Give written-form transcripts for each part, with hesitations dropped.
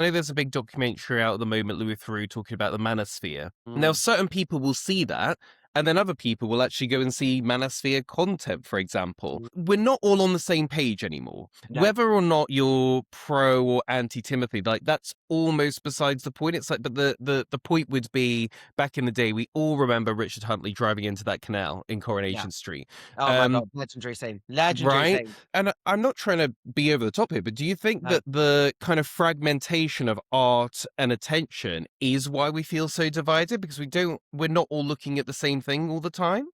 I know there's a big documentary out at the moment, Louis Theroux, talking about the manosphere. Now, Mm. certain people will see that, and then other people will actually go and see manosphere content, for example. Mm. We're not all on the same page anymore. No. Whether or not you're pro or anti Timothy, like that's almost besides the point. It's like, but the point would be back in the day, we all remember Richard Huntley driving into that canal in Yeah. Coronation Street. Oh my Um, God. Legendary scene. Legendary Right? scene. And I'm not trying to be over the top here, but do you think No. that the kind of fragmentation of art and attention is why we feel so divided? Because we're not all looking at the same thing all the time?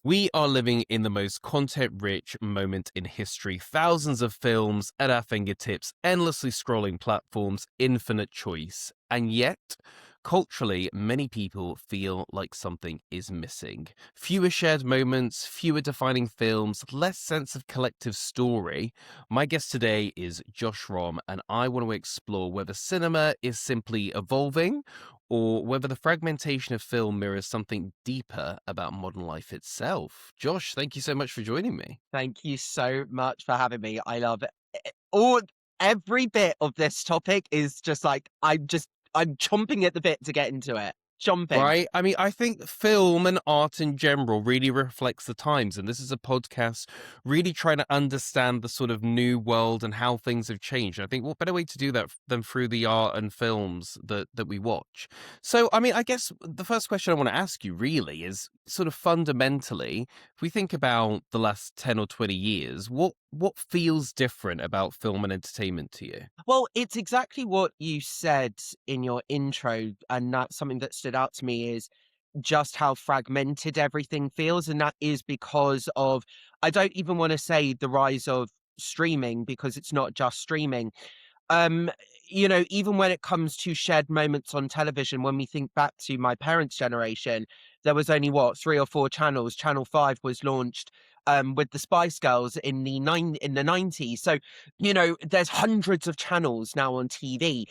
We are living in the most content rich moment in history. Thousands of films at our fingertips, endlessly scrolling platforms, infinite choice. And yet, culturally, many people feel like something is missing. Fewer shared moments, fewer defining films, less sense of collective story. My guest today is Josh Rom, and I want to explore whether cinema is simply evolving or whether the fragmentation of film mirrors something deeper about modern life itself. Josh, thank you so much for joining me. Thank you so much for having me. I love it. All every bit of this topic is just like I'm chomping at the bit to get into it. Chomping. Right? I mean, I think film and art in general really reflects the times. And this is a podcast really trying to understand the sort of new world and how things have changed. I think what better way to do that than through the art and films that we watch. So, I mean, I guess the first question I want to ask you really is sort of fundamentally, if we think about the last 10 or 20 years, what feels different about film and entertainment to you? Well, it's exactly what you said in your intro, and that's something that stood out to me is just how fragmented everything feels, and that is because of I don't even want to say the rise of streaming because it's not just streaming. Um, even when it comes to shared moments on television, when we think back to my parents' generation, there was only what, 3 or 4 channels. Channel 5 was launched, with the Spice Girls in the 90s. So, there's hundreds of channels now on TV.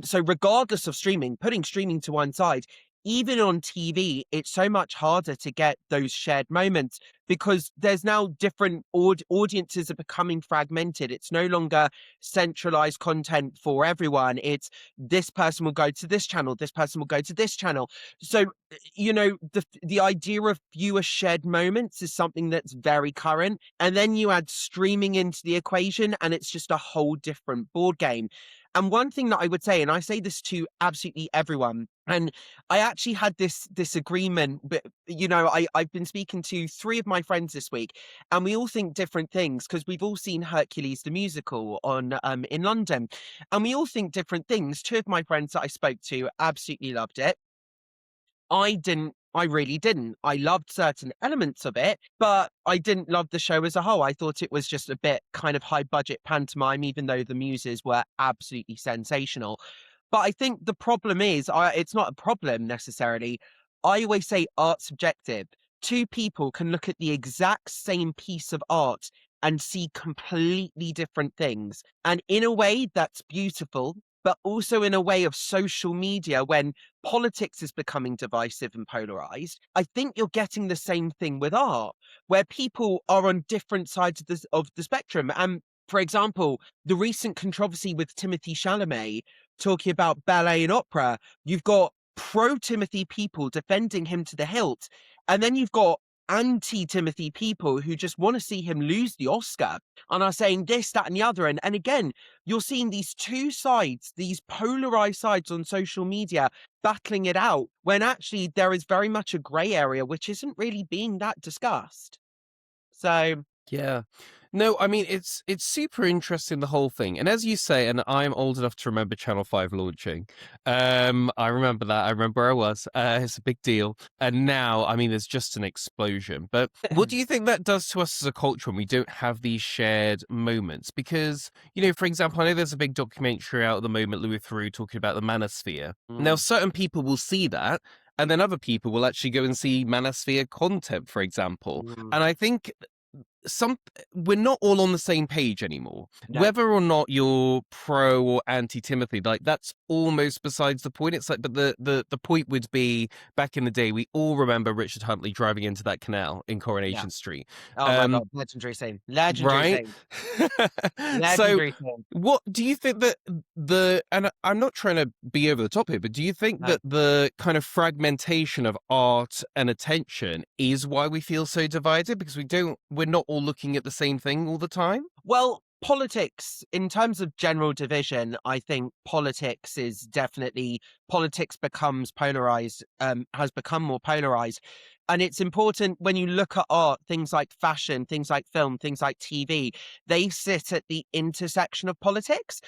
So regardless of streaming, putting streaming to one side, even on TV, it's so much harder to get those shared moments because there's now different audiences are becoming fragmented. It's no longer centralized content for everyone. It's this person will go to this channel, this person will go to this channel. So, the idea of fewer shared moments is something that's very current. And then you add streaming into the equation, and it's just a whole different board game. And one thing that I would say, and I say this to absolutely everyone, and I actually had this agreement, but I've been speaking to 3 of my friends this week, and we all think different things because we've all seen Hercules the musical on in London, and we all think different things. 2 of my friends that I spoke to absolutely loved it. I didn't. I really didn't. I loved certain elements of it, but I didn't love the show as a whole. I thought it was just a bit kind of high budget pantomime, even though the muses were absolutely sensational. But I think the problem is, it's not a problem necessarily. I always say art's subjective. 2 people can look at the exact same piece of art and see completely different things. And in a way, that's beautiful, but also in a way of social media when politics is becoming divisive and polarized. I think you're getting the same thing with art, where people are on different sides of the spectrum. And for example, the recent controversy with Timothy Chalamet talking about ballet and opera, you've got pro Timothy people defending him to the hilt, and then you've got anti Timothy people who just want to see him lose the Oscar and are saying this, that, and the other. And again, you're seeing these 2 sides, these polarized sides on social media battling it out when actually there is very much a gray area which isn't really being that discussed. So, Yeah. No, I mean it's super interesting the whole thing. And as you say, and I'm old enough to remember Channel 5 launching. I remember that. I remember where I was. It's a big deal. And now, I mean, there's just an explosion. But what do you think that does to us as a culture when we don't have these shared moments? Because, for example, I know there's a big documentary out at the moment, Louis Theroux talking about the manosphere. Now, mm, certain people will see that, and then other people will actually go and see manosphere content, for example. mm, And I think some we're not all on the same page anymore. No. Whether or not you're pro or anti Timothy, like that's almost besides the point. It's like, but the point would be back in the day, we all remember Richard Huntley driving into that canal in Yeah. Coronation Street. Oh my Um, god, legendary scene. Legendary right? scene. So Legendary scene. what do you think that I'm not trying to be over the top here, but do you think No. that the kind of fragmentation of art and attention is why we feel so divided? Because we're not all looking at the same thing all the time? Well, politics, in terms of general division, I think politics becomes polarized, has become more polarized. And it's important when you look at art, things like fashion, things like film, things like TV, they sit at the intersection of politics.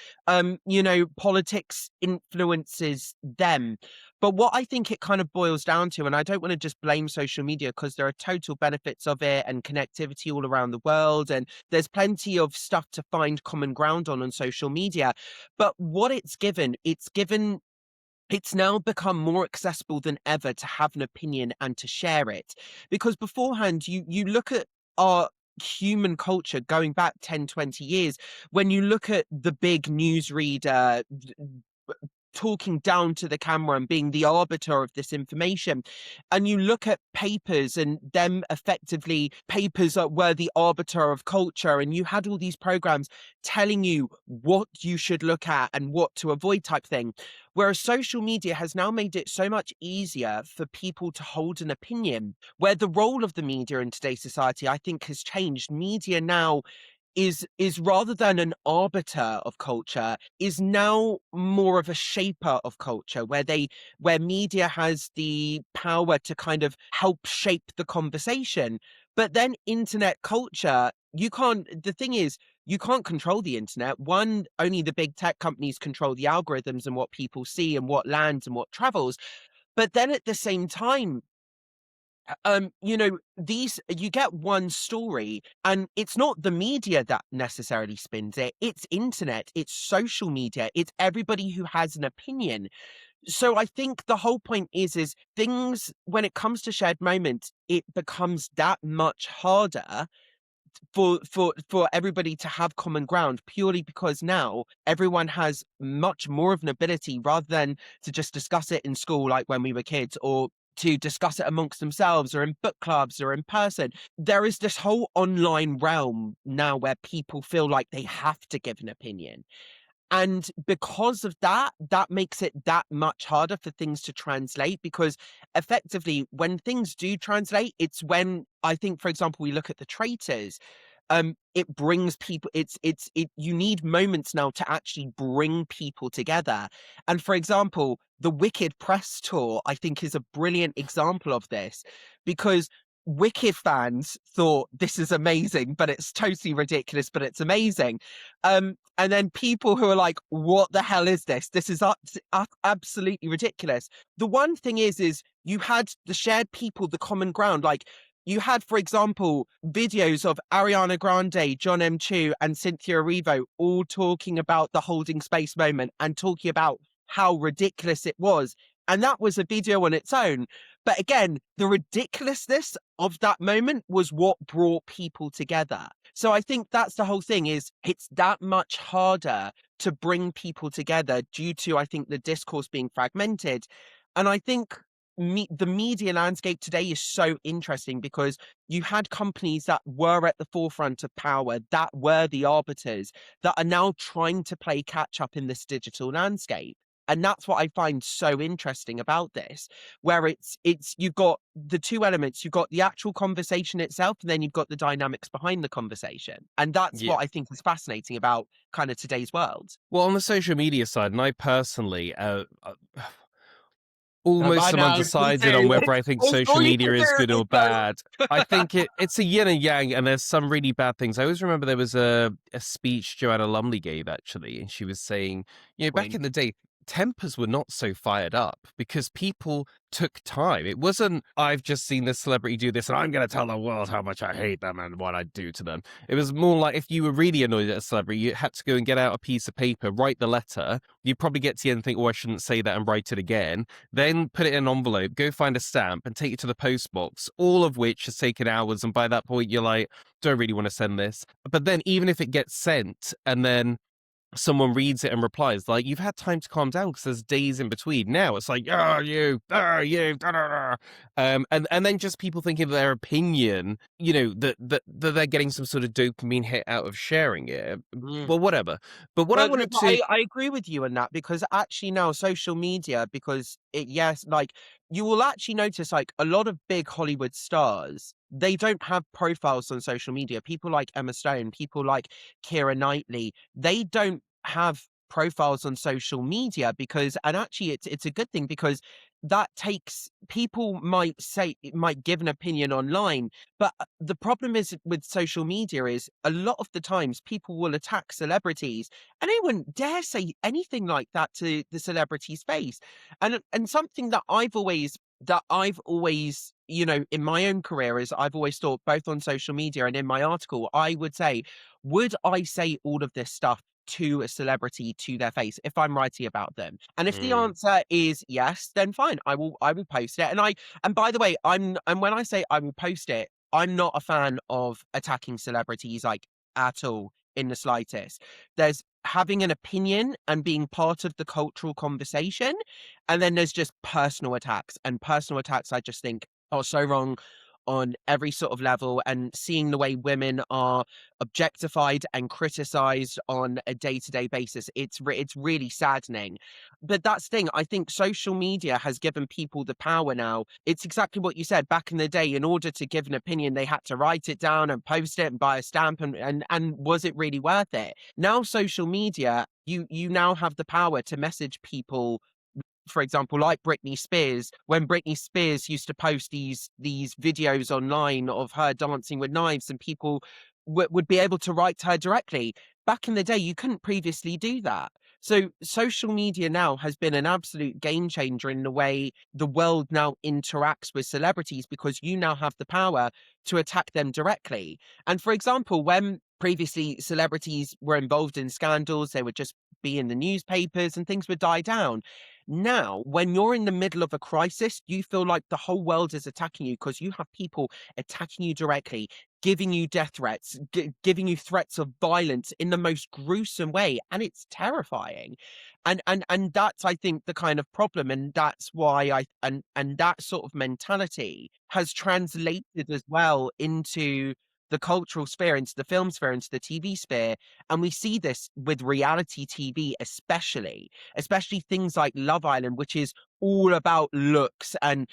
Politics influences them. But what I think it kind of boils down to, and I don't want to just blame social media because there are total benefits of it and connectivity all around the world. And there's plenty of stuff to find common ground on social media. But what it's now become more accessible than ever to have an opinion and to share it. Because beforehand, you look at our human culture going back 10, 20 years, when you look at the big newsreader talking down to the camera and being the arbiter of this information. And you look at papers and them effectively, papers were the arbiter of culture. And you had all these programs telling you what you should look at and what to avoid type thing. Whereas social media has now made it so much easier for people to hold an opinion, where the role of the media in today's society, I think, has changed. Media now is rather than an arbiter of culture, is now more of a shaper of culture, where media has the power to kind of help shape the conversation. But then internet culture, the thing is, you can't control the internet. One, only the big tech companies control the algorithms and what people see and what lands and what travels. But then at the same time, these you get one story, and it's not the media that necessarily spins it. It's internet, it's social media, it's everybody who has an opinion. So I think the whole point is things when it comes to shared moments, it becomes that much harder for everybody to have common ground purely because now everyone has much more of an ability rather than to just discuss it in school like when we were kids or to discuss it amongst themselves or in book clubs or in person. There is this whole online realm now where people feel like they have to give an opinion. And because of that, that makes it that much harder for things to translate because effectively, when things do translate, it's when I think, for example, we look at the traitors, it brings people you need moments now to actually bring people together. And for example, the Wicked press tour I think is a brilliant example of this because Wicked fans thought this is amazing, but it's totally ridiculous, but it's amazing. And then people who are like, what the hell is this? This is absolutely ridiculous. The one thing is you had the shared people, the common ground. Like you had, for example, videos of Ariana Grande, John M. Chu, and Cynthia Erivo all talking about the holding space moment and talking about how ridiculous it was. And that was a video on its own. But again, the ridiculousness of that moment was what brought people together. So I think that's the whole thing is it's that much harder to bring people together due to, I think, the discourse being fragmented. And I think the media landscape today is so interesting because you had companies that were at the forefront of power, that were the arbiters, that are now trying to play catch up in this digital landscape. And that's what I find so interesting about this, where it's you've got the two elements, you've got the actual conversation itself, and then you've got the dynamics behind the conversation. And that's Yeah. what I think is fascinating about kind of today's world. Well, on the social media side, and I personally I almost am know, me undecided on too. whether I think It's social all you media can is do good is or bad. I think it's a yin and yang, and there's some really bad things. I always remember there was a speech Joanna Lumley gave actually, and she was saying, back Queen. in the day, tempers were not so fired up because people took time. It wasn't, I've just seen this celebrity do this and I'm going to tell the world how much I hate them and what I do to them. It was more like if you were really annoyed at a celebrity, you had to go and get out a piece of paper, write the letter. You'd probably get to the end and think, oh, I shouldn't say that, and write it again. Then put it in an envelope, go find a stamp and take it to the post box, all of which has taken hours. And by that point, you're like, do I really want to send this? But then even if it gets sent and then someone reads it and replies, like, you've had time to calm down because there's days in between. Now it's like, you, da, da, da. And then just people thinking their opinion, that they're getting some sort of dopamine hit out of sharing it. Mm. Well, whatever. But what I But no, wanted but to, I agree with you on that because actually now social media, because it yes, like you will actually notice like a lot of big Hollywood stars, they don't have profiles on social media. People like Emma Stone, people like Keira Knightley, they don't have profiles on social media because and actually it's a good thing because that takes people might give an opinion online, but the problem is with social media is a lot of the times people will attack celebrities and they wouldn't dare say anything like that to the celebrity's face. And something that I've always, in my own career is I've always thought both on social media and in my article, I would say, would I say all of this stuff to a celebrity to their face if I'm writing about them? And if the Mm, answer is yes, then fine, I will post it. And by the way, and when I say I will post it, I'm not a fan of attacking celebrities like at all in the slightest. There's having an opinion and being part of the cultural conversation. And then there's just personal attacks. And personal attacks, I just think, are so wrong on every sort of level. And seeing the way women are objectified and criticized on a day-to-day basis, it's really saddening. But that's the thing. I think social media has given people the power now. It's exactly what you said. Back in the day, in order to give an opinion, they had to write it down and post it and buy a stamp. And was it really worth it? Now, social media, you now have the power to message people, for example, like Britney Spears, when Britney Spears used to post these videos online of her dancing with knives, and people would be able to write to her directly. Back in the day, you couldn't previously do that. So social media now has been an absolute game changer in the way the world now interacts with celebrities because you now have the power to attack them directly. And for example, when previously celebrities were involved in scandals, they would just be in the newspapers and things would die down. Now, when you're in the middle of a crisis, you feel like the whole world is attacking you because you have people attacking you directly, giving you death threats, giving you threats of violence in the most gruesome way, and it's terrifying. And that's, I think, the kind of problem, and that's why and that sort of mentality has translated as well into the cultural sphere, into the film sphere, into the TV sphere, and we see this with reality TV, especially things like Love Island, which is all about looks and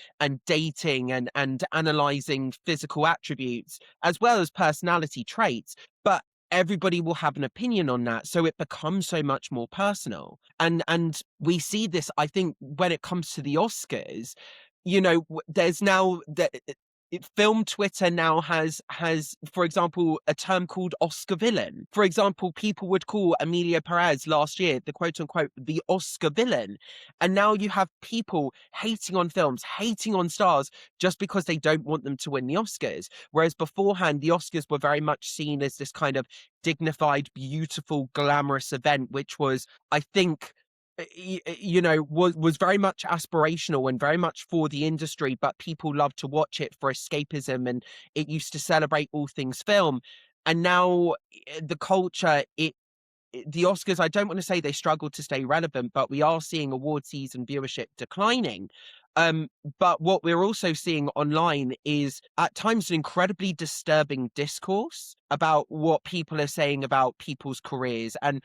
dating and analyzing physical attributes as well as personality traits. But everybody will have an opinion on that, so it becomes so much more personal. And we see this, I think, when it comes to the Oscars. There's now that film Twitter now has, for example, a term called Oscar villain. For example, people would call Emilia Perez last year the quote unquote the Oscar villain. And now you have people hating on films, hating on stars just because they don't want them to win the Oscars. Whereas beforehand, the Oscars were very much seen as this kind of dignified, beautiful, glamorous event, which was, I think, was very much aspirational and very much for the industry, but people loved to watch it for escapism, and it used to celebrate all things film. And now the culture, the Oscars, I don't want to say they struggle to stay relevant, but we are seeing award season viewership declining. Um, but what we're also seeing online is at times an incredibly disturbing discourse about what people are saying about people's careers and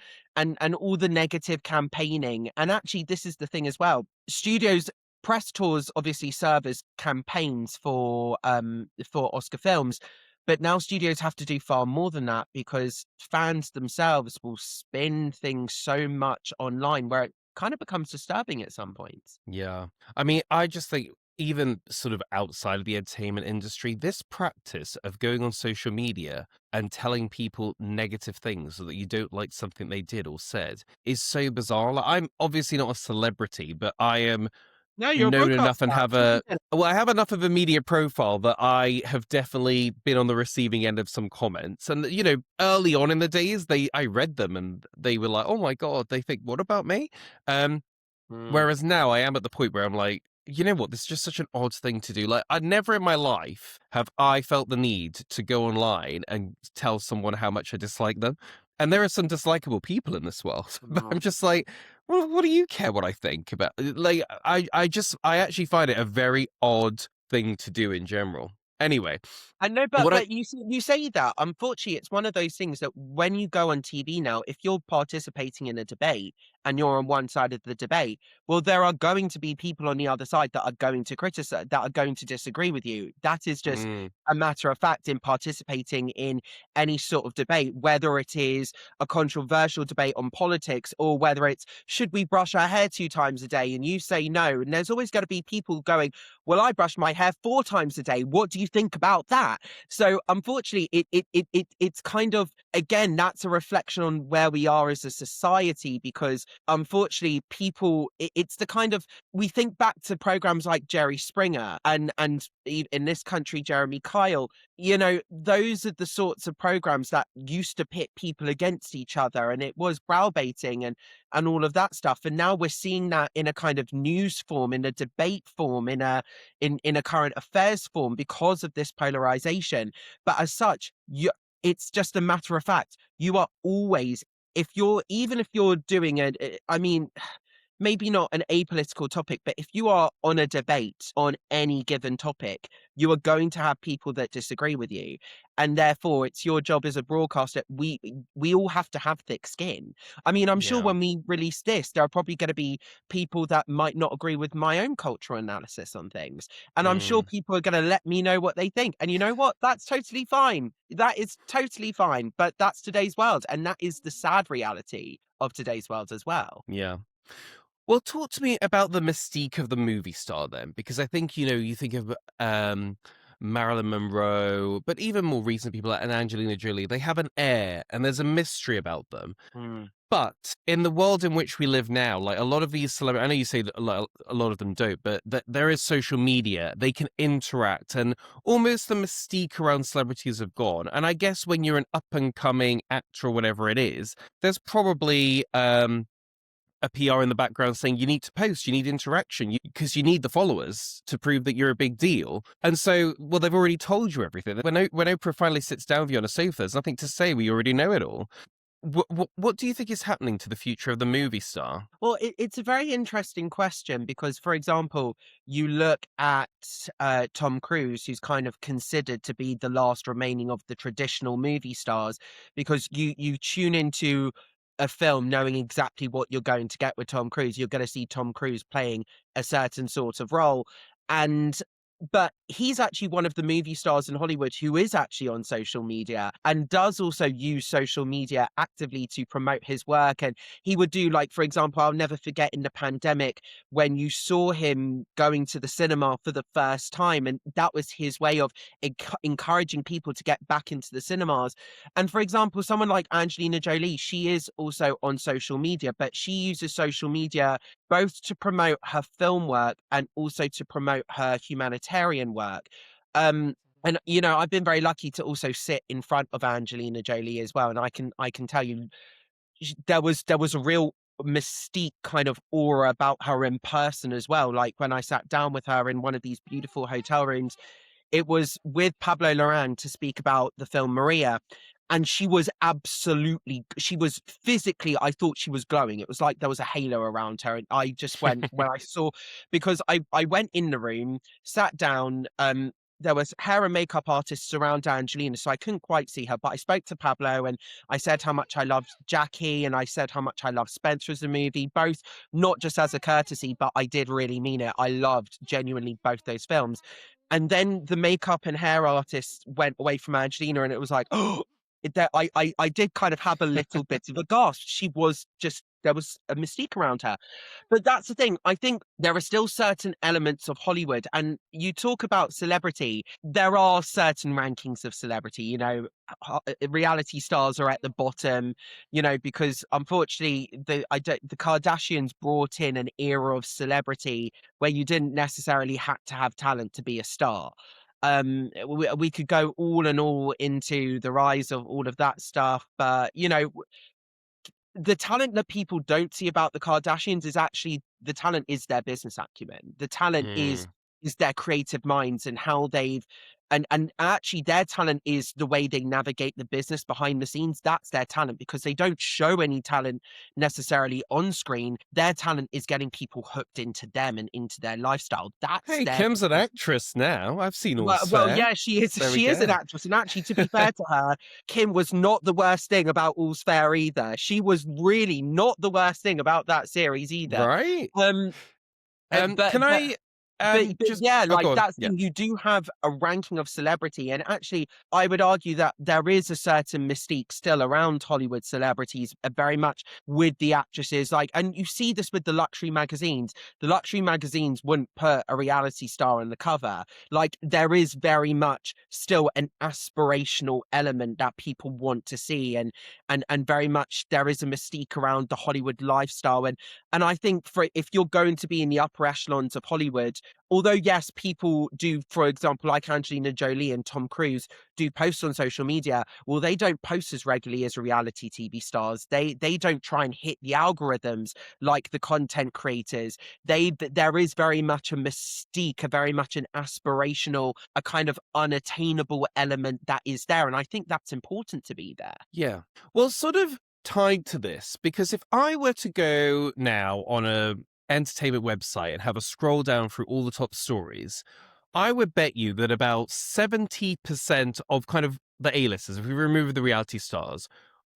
all the negative campaigning. And actually, this is the thing as well. Studios press tours obviously serve as campaigns for Oscar films. But now studios have to do far more than that because fans themselves will spin things so much online where it kind of becomes disturbing at some points. yeah. I mean, I just think even sort of outside of the entertainment industry, this practice of going on social media and telling people negative things so that you don't like something they did or said is so bizarre. Like, I'm obviously not a celebrity, but I am No, you're a known enough broadcaster. and have I have enough of a media profile that I have definitely been on the receiving end of some comments. And early on in the days, I read them and they were like, "Oh my god," they think, "What about me?" Um, Mm, Whereas now I am at the point where I'm like, you know what? This is just such an odd thing to do. Like, I never in my life have I felt the need to go online and tell someone how much I dislike them. And there are some dislikable people in this world, but mm. I'm just like, well, what do you care what I think about? Like, I actually find it a very odd thing to do in general. Anyway, I know, what I but you say that. Unfortunately, it's one of those things that when you go on TV now, if you're participating in a debate and you're on one side of the debate, well, there are going to be people on the other side that are going to criticize, that are going to disagree with you. That is just mm, a matter of fact in participating in any sort of debate, whether it is a controversial debate on politics or whether it's should we brush our hair 2 times a day, and you say no, and there's always going to be people going, well, I brush my hair 4 times a day. What do you think about that? So unfortunately, it's kind of, again, that's a reflection on where we are as a society, because unfortunately, it's the kind of, we think back to programs like Jerry Springer and in this country, Jeremy Kyle. Those are the sorts of programs that used to pit people against each other, and it was browbaiting and all of that stuff. And now we're seeing that in a kind of news form, in a debate form, in a current affairs form, because of this polarization. But as such, it's just a matter of fact. You are always, if you're, even if you're doing it, I mean, maybe not an apolitical topic, but if you are on a debate on any given topic, you are going to have people that disagree with you. And therefore, it's your job as a broadcaster. We all have to have thick skin. I mean, I'm sure yeah, when we release this, there are probably going to be people that might not agree with my own cultural analysis on things. And I'm sure mm, people are going to let me know what they think. And you know what? That's totally fine. That is totally fine. But that's today's world. And that is the sad reality of today's world as well. yeah. Well, talk to me about the mystique of the movie star then, because I think, you think of Marilyn Monroe, but even more recent people like Angelina Jolie, they have an air and there's a mystery about them. Mm. But in the world in which we live now, like a lot of these celebrities, I know you say that a lot of them don't, but there is social media. They can interact, and almost the mystique around celebrities have gone. And I guess when you're an up and coming actor or whatever it is, there's probably a PR in the background saying you need to post, you need interaction, because you need the followers to prove that you're a big deal. And so, well, they've already told you everything. When Oprah finally sits down with you on a sofa, there's nothing to say. We already know it all. What do you think is happening to the future of the movie star? Well, it's a very interesting question because, for example, you look at Tom Cruise, who's kind of considered to be the last remaining of the traditional movie stars, because you tune into a film knowing exactly what you're going to get with Tom Cruise. You're going to see Tom Cruise playing a certain sort of role, and but he's actually one of the movie stars in Hollywood who is actually on social media and does also use social media actively to promote his work. And he would do, like, for example, I'll never forget in the pandemic when you saw him going to the cinema for the first time, and that was his way of encouraging people to get back into the cinemas. And for example, someone like Angelina Jolie, she is also on social media, but she uses social media both to promote her film work and also to promote her humanitarian work. Um, and I've been very lucky to also sit in front of Angelina Jolie as well, and I can tell you, there was a real mystique kind of aura about her in person as well. Like when I sat down with her in one of these beautiful hotel rooms, it was with Pablo Larraín to speak about the film Maria, and she was physically, I thought she was glowing. It was like there was a halo around her, and I just went when I saw, because I went in the room, sat down, there was hair and makeup artists around Angelina, so I couldn't quite see her, but I spoke to Pablo and I said how much I loved Jackie and I said how much I loved Spencer as a movie, both not just as a courtesy, but I did really mean it. I loved genuinely both those films. And then the makeup and hair artist went away from Angelina, and it was like, oh. I did kind of have a little bit of a gasp. She was just there was a mystique around her. But that's the thing. I think there are still certain elements of Hollywood, and you talk about celebrity. There are certain rankings of celebrity. Reality stars are at the bottom. Because unfortunately, the Kardashians brought in an era of celebrity where you didn't necessarily have to have talent to be a star. We could go all and all into the rise of all of that stuff, but the talent that people don't see about the Kardashians is actually the talent is their business acumen. The talent is Mm. their creative minds and how they've and actually their talent is the way they navigate the business behind the scenes. That's their talent because they don't show any talent necessarily on screen. Their talent is getting people hooked into them and into their lifestyle. That's Hey, their Kim's an actress now. I've seen All's well, Fair. yeah, she is. There we She is an go. actress, and actually, to be fair to her, Kim was not the worst thing about All's Fair either. She was really not the worst thing about that series either. Right? Um, but Can I but just yeah, oh like go on. that's the Yeah. thing. You do have a ranking of celebrity, and actually, I would argue that there is a certain mystique still around Hollywood celebrities, very much with the actresses. Like, and you see this with the luxury magazines. The luxury magazines wouldn't put a reality star on the cover. Like, there is very much still an aspirational element that people want to see, and very much there is a mystique around the Hollywood lifestyle, and I think for if you're going to be in the upper echelons of Hollywood, although yes, people do, for example, like Angelina Jolie and Tom Cruise do post on social media. Well, they don't post as regularly as reality TV stars. They don't try and hit the algorithms like the content creators. There is very much a mystique, a very much an aspirational, a kind of unattainable element that is there, and I think that's important to be there. Yeah. Well, sort of tied to this, because if I were to go now on a entertainment website and have a scroll down through all the top stories, I would bet you that about 70% of kind of the A-listers, if we remove the reality stars,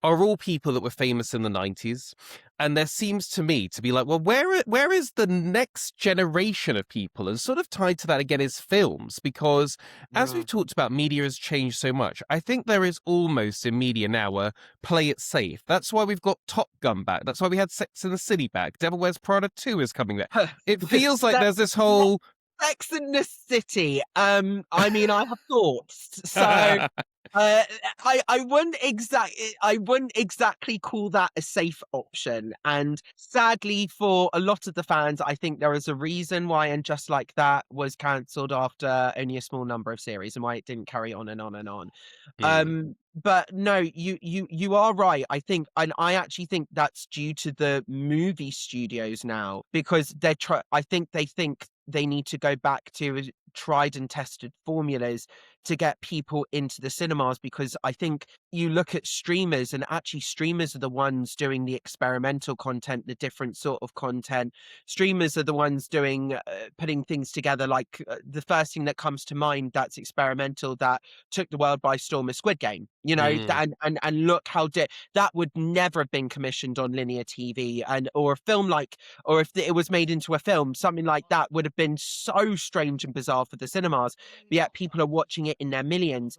are all people that were famous in the 90s. And there seems to me to be like, well, where is the next generation of people? And sort of tied to that again is films, because as we've Mm. talked about, media has changed so much. I think there is almost in media now a play it safe. That's why we've got Top Gun back. That's why we had Sex in the City back. Devil Wears Prada 2 is coming back. It feels like there's this whole Sex in the City. I mean, I have thoughts. So, uh, I wouldn't exactly call that a safe option. And sadly, for a lot of the fans, I think there is a reason why And Just Like That was cancelled after only a small number of series, and why it didn't carry on and on and on. Hmm. But no, you are right. I think, and I actually think that's due to the movie studios now, because I think they they need to go back to tried and tested formulas to get people into the cinemas, because I think you look at streamers, and actually streamers are the ones doing the experimental content, the different sort of content. Streamers are the ones doing putting things together, like the first thing that comes to mind that's experimental that took the world by storm is Squid Game. Mm. And look how that would never have been commissioned on linear TV, and or a film like, or if it was made into a film, something like that would have been so strange and bizarre for the cinemas, but yet people are watching it in their millions.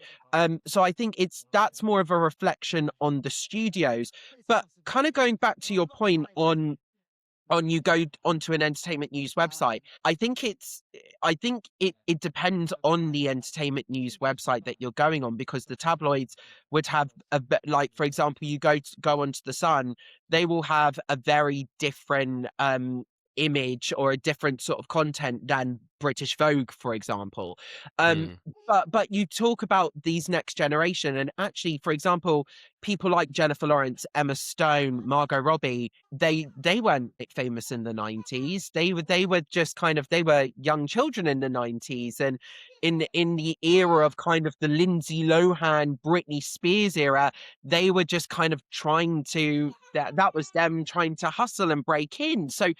So I think that's more of a reflection on the studios. But kind of going back to your point on you go onto an entertainment news website, I think it depends on the entertainment news website that you're going on, because the tabloids would have like, for example, you go onto the Sun, they will have a very different image or a different sort of content than British Vogue, for example. Um Mm. but you talk about these next generation, and actually, for example, people like Jennifer Lawrence, Emma Stone, Margot Robbie, they weren't famous in the 90s. They were just kind of, they were young children in the 90s, and in the era of kind of the Lindsay Lohan, Britney Spears era, they were just kind of trying to that was them trying to hustle and break in. So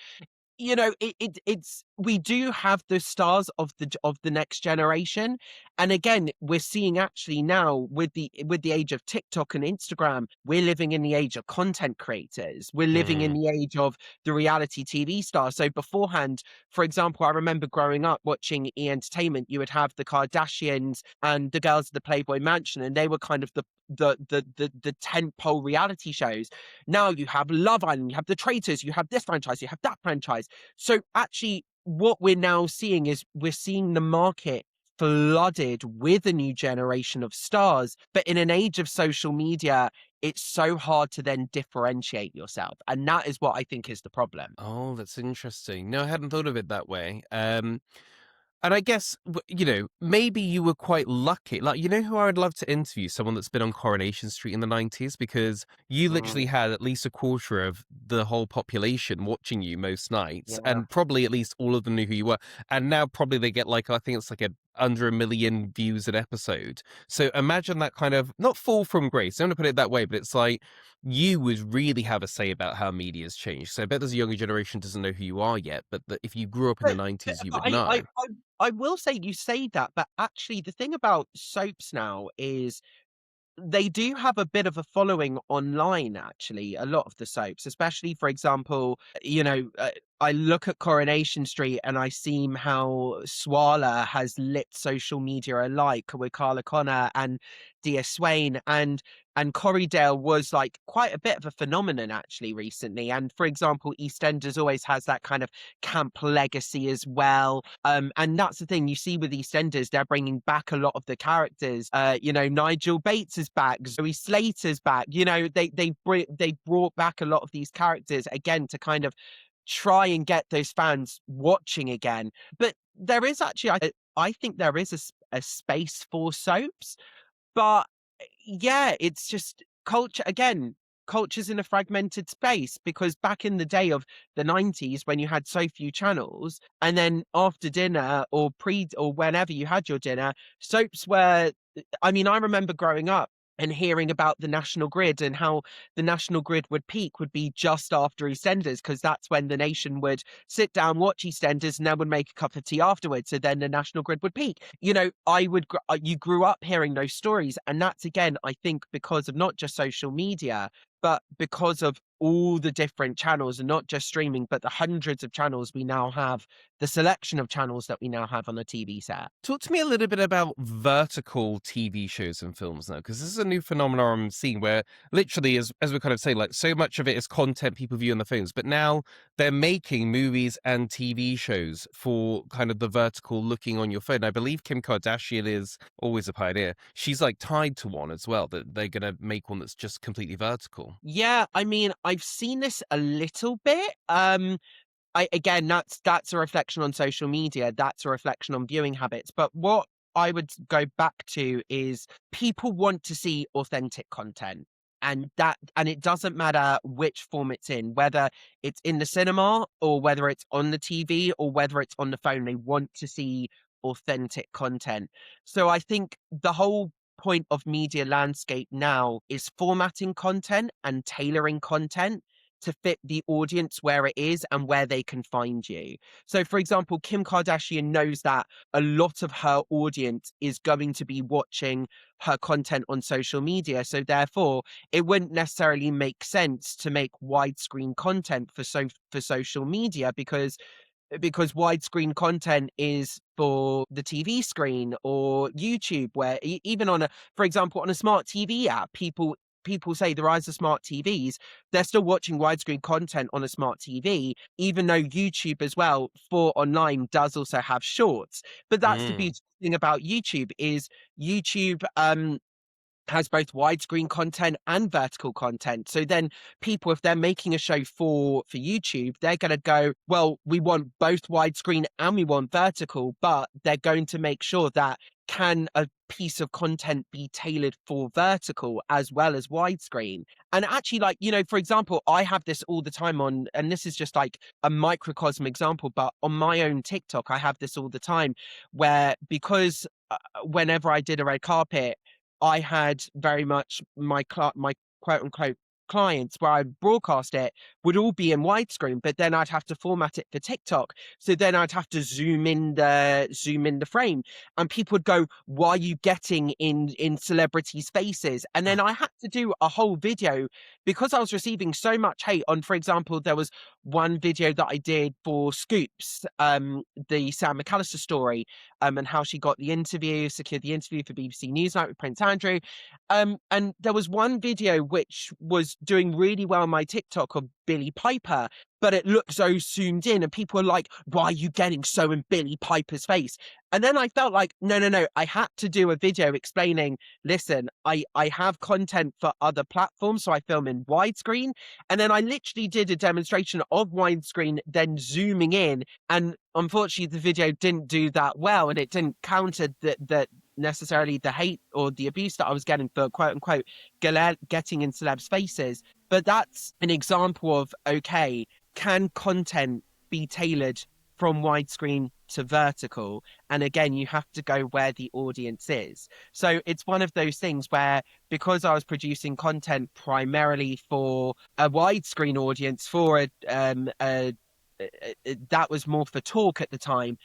it's we do have the stars of the next generation, and again, we're seeing actually now with the age of TikTok and Instagram, we're living in the age of content creators. We're living in Mm. the age of the reality TV stars. So beforehand, for example, I remember growing up watching E! Entertainment. You would have the Kardashians and the girls of the Playboy Mansion, and they were kind of the tentpole reality shows. Now you have Love Island, you have The Traitors, you have this franchise, you have that franchise. So actually, what we're now seeing is we're seeing the market flooded with a new generation of stars. But in an age of social media, it's so hard to then differentiate yourself. And that is what I think is the problem. Oh, that's interesting. No, I hadn't thought of it that way. And I guess, maybe you were quite lucky. Like, you know who I would love to interview? Someone that's been on Coronation Street in the 90s, because you literally Mm, had at least a quarter of the whole population watching you most nights, yeah. and probably at least all of them knew who you were. And now probably they get like, I think it's like under 1 million views an episode. So imagine that kind of, not fall from grace, I don't want to put it that way, but it's like you would really have a say about how media's changed. So I bet there's a younger generation doesn't know who you are yet, but that if you grew up in the But 90s, you would I know. I I I will say you say that, but actually the thing about soaps now is they do have a bit of a following online, actually, a lot of the soaps, especially, for example, I look at Coronation Street and I see how Swala has lit social media alike with Carla Connor and Dia Swain, and Corriedale was like quite a bit of a phenomenon actually recently. And for example, EastEnders always has that kind of camp legacy as well. And that's the thing you see with EastEnders, they're bringing back a lot of the characters. Nigel Bates is back, Zoe Slater's back. They brought back a lot of these characters again to kind of try and get those fans watching again. But there is actually, I think there is a space for soaps, but yeah, it's just culture again. Culture's in a fragmented space because back in the day of the 90s when you had so few channels, and then after dinner or pre or whenever you had your dinner, soaps were, I mean, I remember growing up and hearing about the National Grid and how the National Grid would peak would be just after EastEnders, because that's when the nation would sit down, watch EastEnders, and then would make a cup of tea afterwards. So then the National Grid would peak. You grew up hearing those stories, and that's again, I think, because of not just social media, but because of all the different channels, and not just streaming, but the hundreds of channels we now have, the selection of channels that we now have on a TV set. Talk to me a little bit about vertical TV shows and films now, because this is a new phenomenon I'm seeing where literally, as we kind of say, like so much of it is content people view on the phones, but now they're making movies and TV shows for kind of the vertical looking on your phone. I believe Kim Kardashian is always a pioneer. She's like tied to one as well, that they're going to make one that's just completely vertical. Yeah, I mean, I've seen this a little bit. I again, that's a reflection on social media, that's a reflection on viewing habits, but what I would go back to is people want to see authentic content, and it doesn't matter which form it's in, whether it's in the cinema or whether it's on the TV or whether it's on the phone, they want to see authentic content. So I think the whole point of media landscape now is formatting content and tailoring content to fit the audience where it is and where they can find you. So, for example, Kim Kardashian knows that a lot of her audience is going to be watching her content on social media. So, therefore, it wouldn't necessarily make sense to make widescreen content for social media because widescreen content is for the TV screen or YouTube, where even for example, on a smart TV app, people say the rise of smart TVs, they're still watching widescreen content on a smart TV, even though YouTube as well for online does also have shorts. But that's the Mm. beautiful thing about YouTube is YouTube has both widescreen content and vertical content. So then people, if they're making a show for YouTube, they're going to go, well, we want both widescreen and we want vertical, but they're going to make sure that can a piece of content be tailored for vertical as well as widescreen? And actually, like, for example, I have this all the time on, and this is just like a microcosm example, but on my own TikTok, I have this all the time where because whenever I did a red carpet, I had very much my quote unquote clients where I broadcast it would all be in widescreen, but then I'd have to format it for TikTok. So then I'd have to zoom in the frame, and people would go, "Why are you getting in celebrities' faces?" And then I had to do a whole video because I was receiving so much hate on. For example, there was one video that I did for Scoops, the Sam McAllister story, and how she got the interview, secured the interview for BBC Newsnight with Prince Andrew. And there was one video which was doing really well on my TikTok of Billie Piper, but it looked so zoomed in, and people were like, "Why are you getting so in Billie Piper's face?" And then I felt like, no, no, no, I had to do a video explaining, listen, I have content for other platforms, so I film in widescreen. And then I literally did a demonstration of widescreen, then zooming in. And unfortunately, the video didn't do that well, and it didn't counter that necessarily the hate or the abuse that I was getting for quote unquote getting in celebs' faces. But that's an example of, okay, can content be tailored from widescreen to vertical? And again, you have to go where the audience is. So it's one of those things where, because I was producing content primarily for a widescreen audience, for that was more for talk at the time.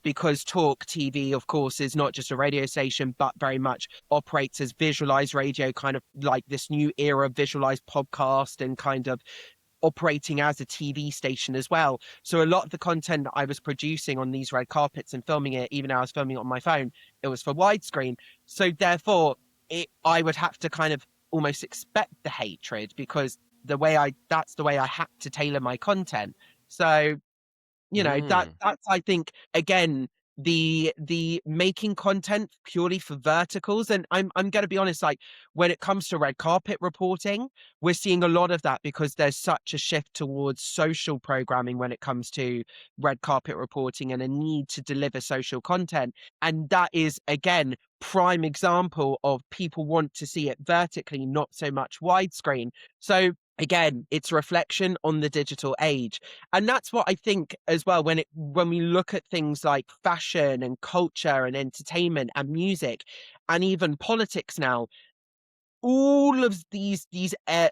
Because Talk TV, of course, is not just a radio station, but very much operates as visualized radio, kind of like this new era of visualized podcast, and kind of operating as a TV station as well. So a lot of the content that I was producing on these red carpets and filming it, even though I was filming it on my phone, it was for widescreen. So therefore, I would have to kind of almost expect the hatred, because that's the way I had to tailor my content. So Mm. that's, I think, again, the making content purely for verticals. And I'm going to be honest, like, when it comes to red carpet reporting, we're seeing a lot of that because there's such a shift towards social programming when it comes to red carpet reporting, and a need to deliver social content. And that is, again, prime example of people want to see it vertically, not so much widescreen. So again, it's a reflection on the digital age. And that's what I think as well, when we look at things like fashion and culture and entertainment and music and even politics now, all of these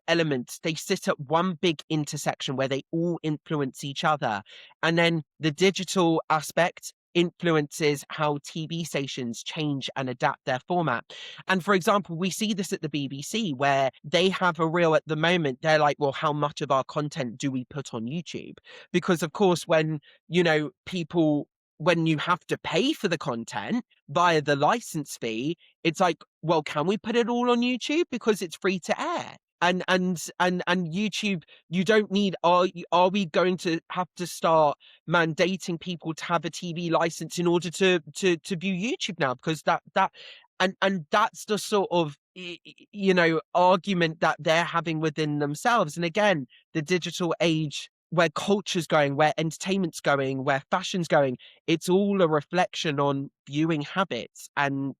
elements, they sit at one big intersection where they all influence each other. And then the digital aspect influences how TV stations change and adapt their format. And for example, we see this at the BBC, where they have a reel at the moment. They're like, well, how much of our content do we put on YouTube? Because of course, when people, when you have to pay for the content via the license fee, it's like, well, can we put it all on YouTube because it's free to air? And YouTube, you don't need. Are we going to have to start mandating people to have a TV license in order to view YouTube now? Because and that's the sort of argument that they're having within themselves. And again, the digital age, where culture's going, where entertainment's going, where fashion's going, it's all a reflection on viewing habits and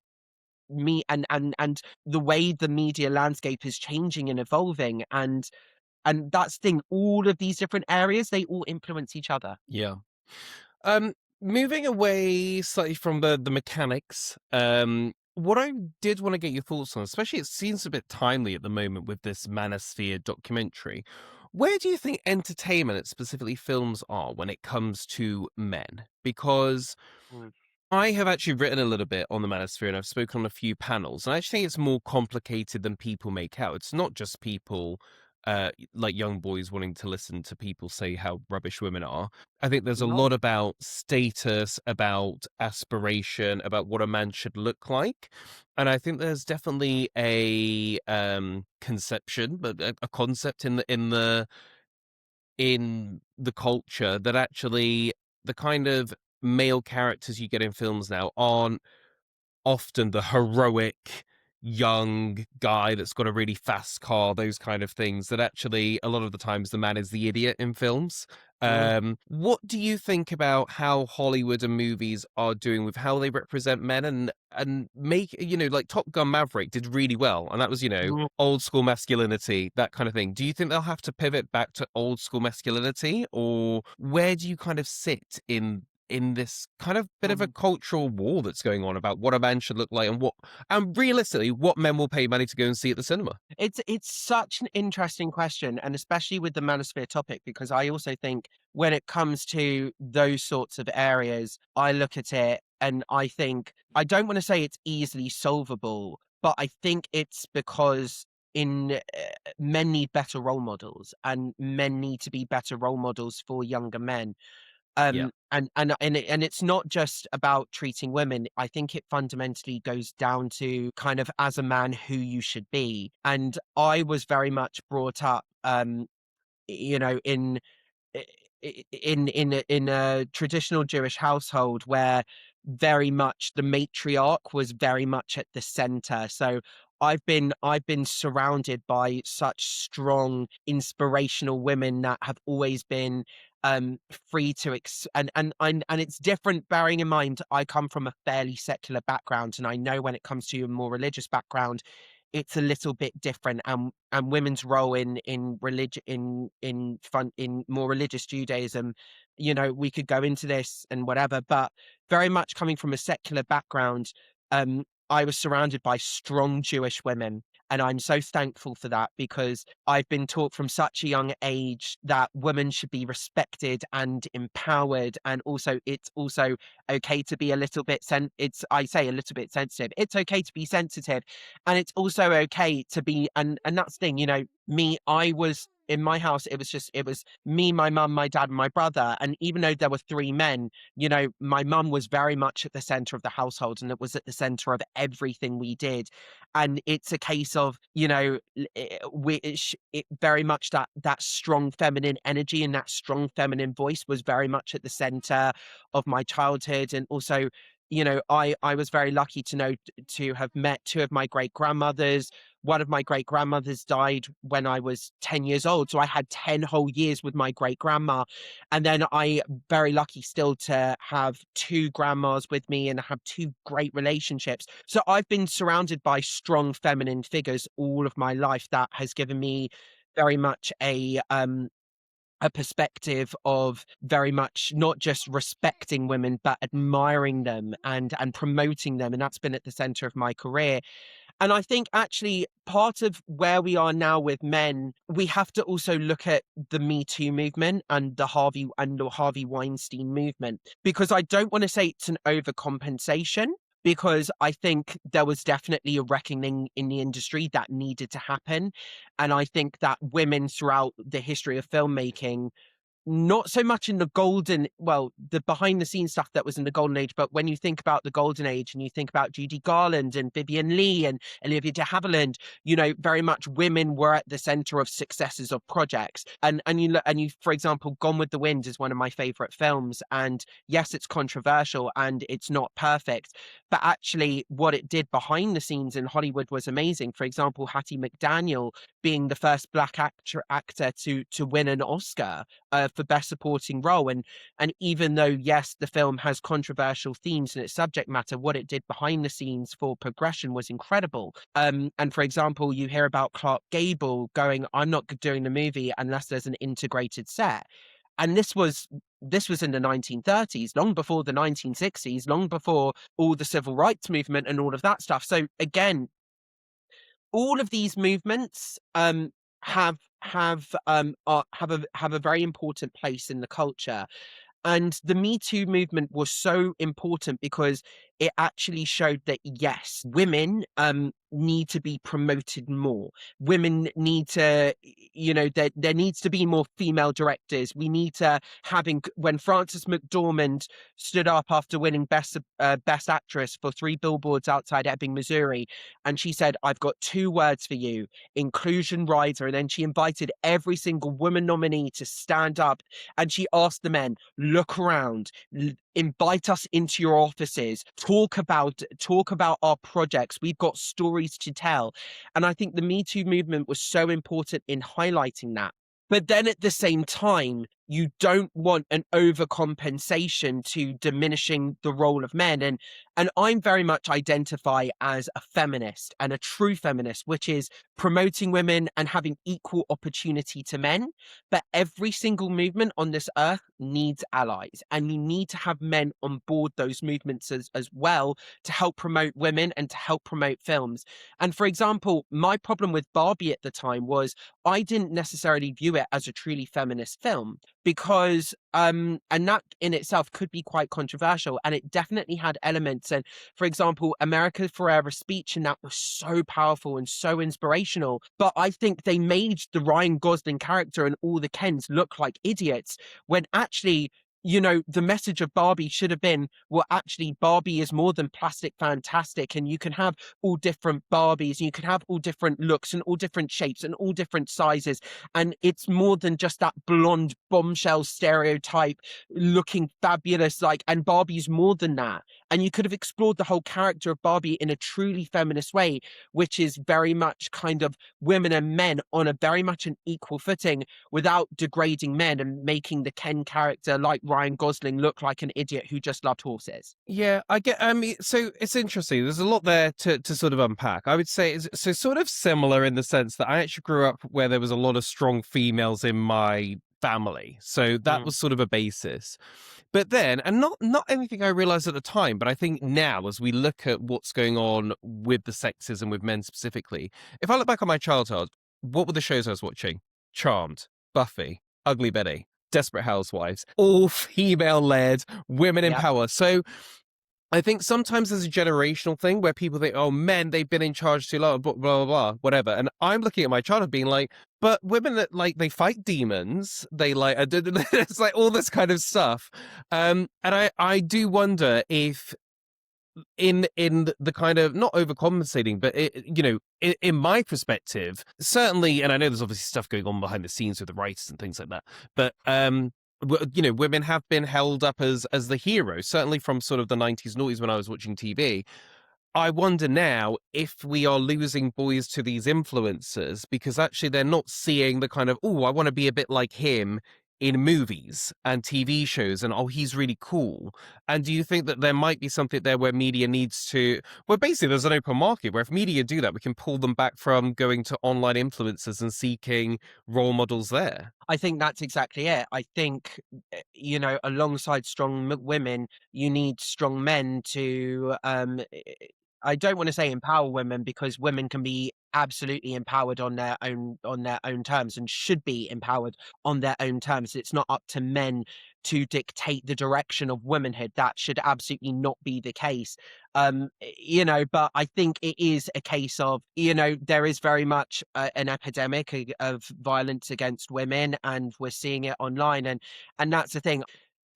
and the way the media landscape is changing and evolving. And that's the thing, all of these different areas, they all influence each other. Yeah. Moving away slightly from the mechanics, what I did want to get your thoughts on, especially it seems a bit timely at the moment with this Manosphere documentary. Where do you think entertainment, and specifically films, are when it comes to men? Because Mm. I have actually written a little bit on the Manosphere, and I've spoken on a few panels, and I actually think it's more complicated than people make out. It's not just people, like young boys wanting to listen to people say how rubbish women are. I think there's a No. lot about status, about aspiration, about what a man should look like. And I think there's definitely a conception, but a concept in the culture that actually the kind of male characters you get in films now aren't often the heroic young guy that's got a really fast car, those kind of things, that actually a lot of the times the man is the idiot in films. Mm. What do you think about how Hollywood and movies are doing with how they represent men, and make, like Top Gun Maverick did really well, and that was, Mm. old school masculinity, that kind of thing. Do you think they'll have to pivot back to old school masculinity, or where do you kind of sit in this kind of bit of a Mhm. cultural war that's going on about what a man should look like and what and realistically what men will pay money to go and see at the cinema. It's such an interesting question, and especially with the manosphere topic, because I also think when it comes to those sorts of areas, I look at it and I think I don't want to say it's easily solvable, but I think it's because in men need better role models, and men need to be better role models for younger men. Yeah. And it's not just about treating women. I think it fundamentally goes down to kind of as a man who you should be. And I was very much brought up, you know, i- in a traditional Jewish household where very much the matriarch was very much at the center. So I've been surrounded by such strong inspirational women that have always been free to and it's different, bearing in mind I come from a fairly secular background, and I know when it comes to a more religious background it's a little bit different, and women's role in religion in more religious Judaism, we could go into this and whatever, but very much coming from a secular background, I was surrounded by strong Jewish women. And I'm so thankful for that, because I've been taught from such a young age that women should be respected and empowered. And also, it's also okay to be a little bit I say a little bit sensitive. It's okay to be sensitive, and it's also okay to be, and that's the thing, me, I was in my house, it was me, my mum, my dad, and my brother. And even though there were three men, my mum was very much at the center of the household, and it was at the center of everything we did. And it's a case of, it very much that strong feminine energy and that strong feminine voice was very much at the center of my childhood. And also, I was very lucky to have met two of my great grandmothers. One of my great grandmothers died when I was 10 years old. So I had 10 whole years with my great grandma. And then I very lucky still to have two grandmas with me and have two great relationships. So I've been surrounded by strong feminine figures all of my life that has given me very much a perspective of very much not just respecting women, but admiring them and promoting them. And that's been at the center of my career. And I think actually part of where we are now with men, we have to also look at the Me Too movement and the Harvey Weinstein movement, because I don't want to say it's an overcompensation, because I think there was definitely a reckoning in the industry that needed to happen. And I think that women throughout the history of filmmaking, not so much in the the behind the scenes stuff that was in the golden age, but when you think about the golden age and you think about Judy Garland and Vivian Leigh and Olivia de Havilland, very much women were at the center of successes of projects. And for example, Gone with the Wind is one of my favorite films. And yes, it's controversial and it's not perfect, but actually what it did behind the scenes in Hollywood was amazing. For example, Hattie McDaniel being the first black actor to win an Oscar for best supporting role. And even though yes, the film has controversial themes in its subject matter, what it did behind the scenes for progression was incredible. And for example, you hear about Clark Gable going, "I'm not doing the movie unless there's an integrated set." And this was in the 1930s, long before the 1960s, long before all the civil rights movement and all of that stuff. So again, all of these movements have a very important place in the culture. And the Me Too movement was so important because it actually showed that yes, women need to be promoted more. Women need to, there needs to be more female directors. We need to when Frances McDormand stood up after winning best actress for Three Billboards Outside Ebbing, Missouri, and she said, "I've got two words for you: inclusion rider." And then she invited every single woman nominee to stand up, and she asked the men, "Look around, invite us into your offices, talk about our projects. We've got stories to tell." And I think the Me Too movement was so important in highlighting that. But then at the same time, you don't want an overcompensation to diminishing the role of men. And I'm very much identify as a feminist and a true feminist, which is promoting women and having equal opportunity to men. But every single movement on this earth needs allies, and you need to have men on board those movements as well to help promote women and to help promote films. And for example, my problem with Barbie at the time was I didn't necessarily view it as a truly feminist film because and that in itself could be quite controversial, and it definitely had elements. And for example, America Ferrera's speech, and that was so powerful and so inspirational, but I think they made the Ryan Gosling character and all the Kens look like idiots when actually, the message of Barbie should have been, well, actually, Barbie is more than plastic fantastic, and you can have all different Barbies, and you can have all different looks and all different shapes and all different sizes. And it's more than just that blonde bombshell stereotype looking fabulous. Like, and Barbie's more than that. And you could have explored the whole character of Barbie in a truly feminist way, which is very much kind of women and men on a very much an equal footing without degrading men and making the Ken character like Ryan Gosling look like an idiot who just loved horses. Yeah, I get. I mean, so it's interesting. There's a lot there to sort of unpack. I would say it's so sort of similar in the sense that I actually grew up where there was a lot of strong females in my family, so that Mm. was sort of a basis. But then, and not anything I realized at the time, but I think now as we look at what's going on with the sexism with men specifically, if I look back on my childhood, what were the shows I was watching? Charmed, Buffy, Ugly Betty, Desperate Housewives, all female led, women in Yep. power. So I think sometimes there's a generational thing where people think, oh, men, they've been in charge too long, blah, blah, blah, whatever. And I'm looking at my childhood being like, but women that like, they fight demons, they like, it's like all this kind of stuff. And I do wonder if in the kind of not overcompensating, but in my perspective, certainly, and I know there's obviously stuff going on behind the scenes with the writers and things like that, but women have been held up as the heroes, certainly from sort of the 90s noughties when I was watching TV. I wonder now if we are losing boys to these influencers because actually they're not seeing the kind of, oh, I want to be a bit like him in movies and TV shows, and oh, he's really cool. And do you think that there might be something there where media needs to, well, basically there's an open market where if media do that, we can pull them back from going to online influencers and seeking role models there? I think that's exactly it. I think, alongside strong women, you need strong men to, I don't want to say empower women because women can be absolutely empowered on their own terms and should be empowered on their own terms. It's not up to men to dictate the direction of womanhood. That should absolutely not be the case. But I think it is a case of, there is very much an epidemic of violence against women, and we're seeing it online. And that's the thing.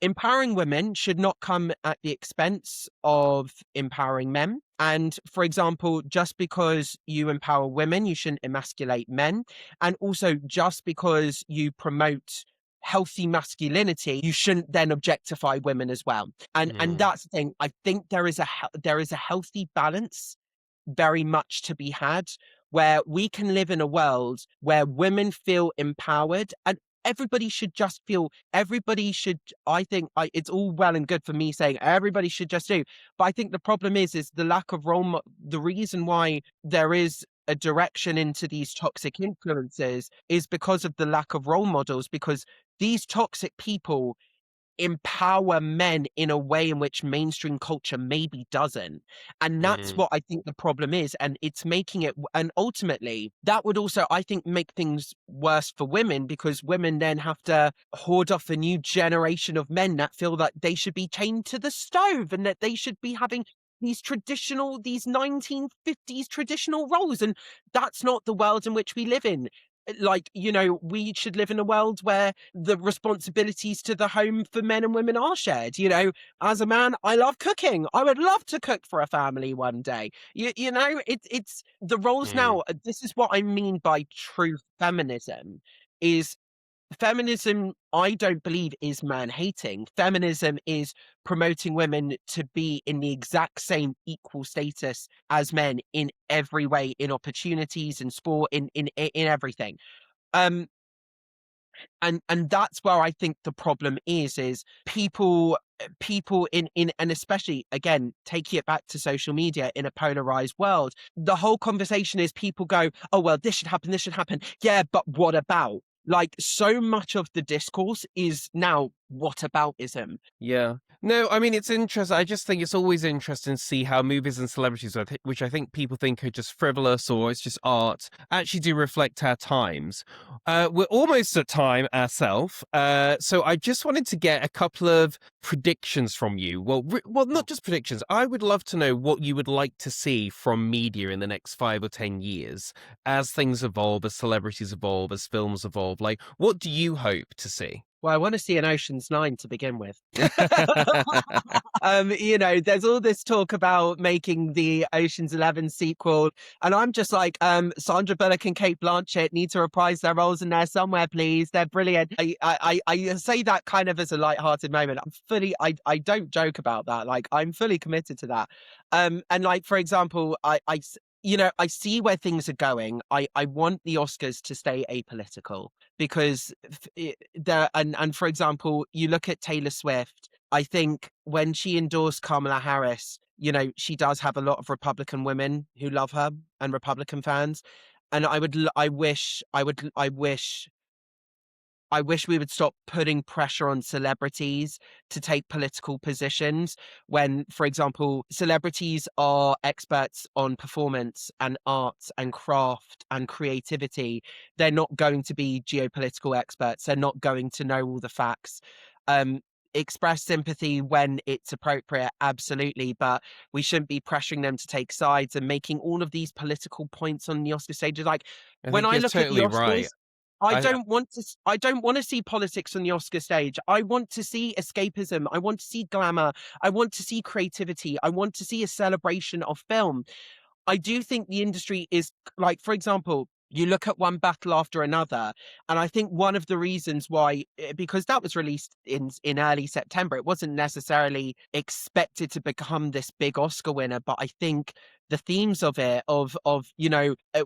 Empowering women should not come at the expense of empowering men. And for example, just because you empower women, you shouldn't emasculate men. And also, just because you promote healthy masculinity, you shouldn't then objectify women as well. And Mm, that's the thing. I think there is a healthy balance very much to be had, where we can live in a world where women feel empowered, and everybody should, I think, it's all well and good for me saying everybody should just do, but I think the problem is the lack of the reason why there is a direction into these toxic influences is because of the lack of role models, because these toxic people empower men in a way in which mainstream culture maybe doesn't. And that's mm, what I think the problem is. And it's making it, and ultimately, that would also, I think, make things worse for women, because women then have to hoard off a new generation of men that feel that they should be chained to the stove and that they should be having these 1950s traditional roles. And that's not the world in which we live in. Like, we should live in a world where the responsibilities to the home for men and women are shared. As a man, I love cooking. I would love to cook for a family one day. It's the roles mm, now. This is what I mean by true feminism. Is Feminism, I don't believe, is man hating. Feminism is promoting women to be in the exact same equal status as men in every way, in opportunities, in sport, in everything. Um, And that's where I think the problem is people in and especially again taking it back to social media in a polarized world, the whole conversation is people go, oh well, this should happen, yeah, but what about, like, so much of the discourse is now what aboutism. Yeah. No, I mean, it's interesting. I just think it's always interesting to see how movies and celebrities, which I think people think are just frivolous or it's just art, actually do reflect our times. We're almost at time ourselves. So I just wanted to get a couple of predictions from you. Well, not just predictions. I would love to know what you would like to see from media in the next 5 or 10 years as things evolve, as celebrities evolve, as films evolve. Like, what do you hope to see? Well, I want to see an Ocean's 9 to begin with. There's all this talk about making the Ocean's 11 sequel, and I'm just like, Sandra Bullock and Kate Blanchett need to reprise their roles in there somewhere, please. They're brilliant. I say that kind of as a light-hearted moment. I don't joke about that. Like, I'm fully committed to that. And like, for example, I see where things are going. I want the Oscars to stay apolitical because and for example, you look at Taylor Swift. I think when she endorsed Kamala Harris, she does have a lot of Republican women who love her and Republican fans. And I wish we would stop putting pressure on celebrities to take political positions when, for example, celebrities are experts on performance and arts and craft and creativity. They're not going to be geopolitical experts. They're not going to know all the facts. Um, Express sympathy when it's appropriate, absolutely, but we shouldn't be pressuring them to take sides and making all of these political points on the Oscar stages. Like, I when think I you're look at the totally right. Oscars, I I don't want to I don't want to see politics on the Oscar stage. I want to see escapism. I want to see glamour. I want to see creativity. I want to see a celebration of film. I do think the industry is, like, for example, you look at One Battle After Another, and I think one of the reasons why, because that was released in early September, it wasn't necessarily expected to become this big Oscar winner, but I think the themes of it,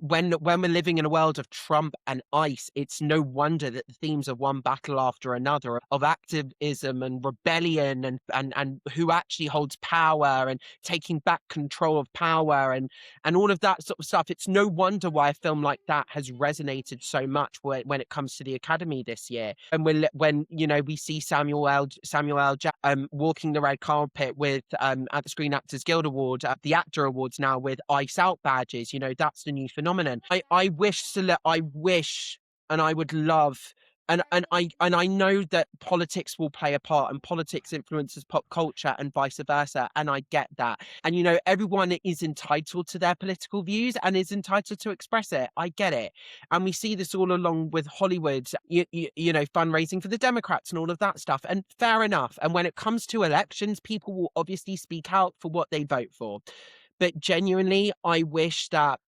when we're living in a world of Trump and ICE, it's no wonder that the themes of One Battle After Another, of activism and rebellion and who actually holds power and taking back control of power and all of that sort of stuff. It's no wonder why a film like that has resonated so much when it comes to the Academy this year. And when we see walking the red carpet with at the Screen Actors Guild Award, the Actor Awards now with Ice Out badges. That's the new phenomenon. I wish, and I would love. And I know that politics will play a part and politics influences pop culture and vice versa. And I get that. And, everyone is entitled to their political views and is entitled to express it. I get it. And we see this all along with Hollywood, fundraising for the Democrats and all of that stuff. And fair enough. And when it comes to elections, people will obviously speak out for what they vote for. But genuinely, I wish that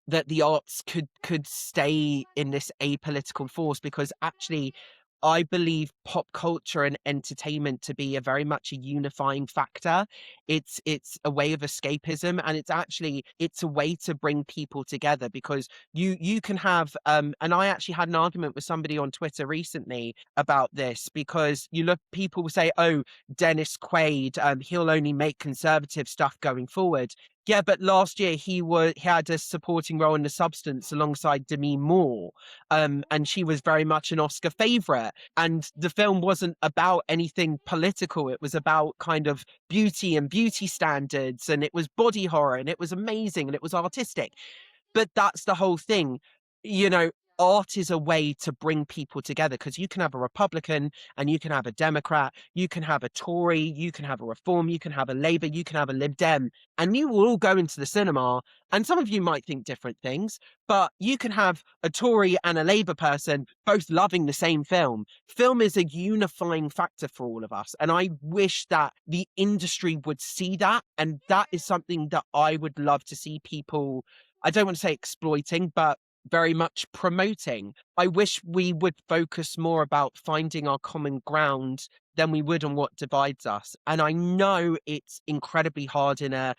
the arts could stay in this apolitical force, because actually I believe pop culture and entertainment to be a very much a unifying factor. It's a way of escapism, and it's a way to bring people together, because you can have and I actually had an argument with somebody on Twitter recently about this, because people will say, oh, Dennis Quaid, he'll only make conservative stuff going forward. Yeah, but last year he had a supporting role in The Substance alongside Demi Moore, and she was very much an Oscar favorite. And the film wasn't about anything political; it was about kind of beauty and beauty standards, and it was body horror, and it was amazing, and it was artistic. But that's the whole thing. You know, art is a way to bring people together, because you can have a Republican and you can have a Democrat, you can have a Tory, you can have a Reform, you can have a Labour, you can have a Lib Dem, and you will all go into the cinema. And some of you might think different things, but you can have a Tory and a Labour person both loving the same film. Film is a unifying factor for all of us. And I wish that the industry would see that. And that is something that I would love to see people, I don't want to say exploiting, but very much promoting. I wish we would focus more about finding our common ground than we would on what divides us. And I know it's incredibly hard in a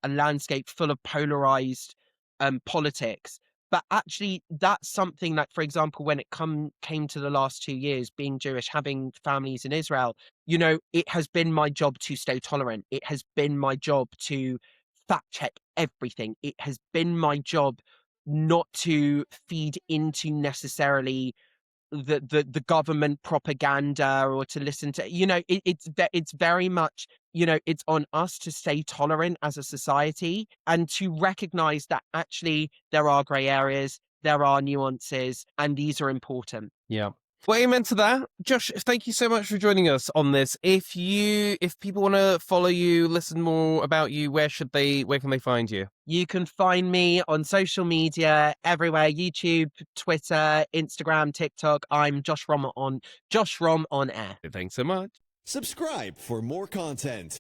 landscape full of polarized politics. But actually, that's something that, for example, when it came to the last 2 years, being Jewish, having families in Israel, it has been my job to stay tolerant. It has been my job to fact check everything. It has been my job not to feed into necessarily the government propaganda, or to listen to, it's very much, it's on us to stay tolerant as a society, and to recognize that actually there are gray areas, there are nuances, and these are important. Yeah. Well, amen to that. Josh, thank you so much for joining us on this. If people want to follow you, listen more about you, where can they find you? You can find me on social media everywhere: YouTube, Twitter, Instagram, TikTok. I'm Josh Rom on Air. Thanks so much. Subscribe for more content.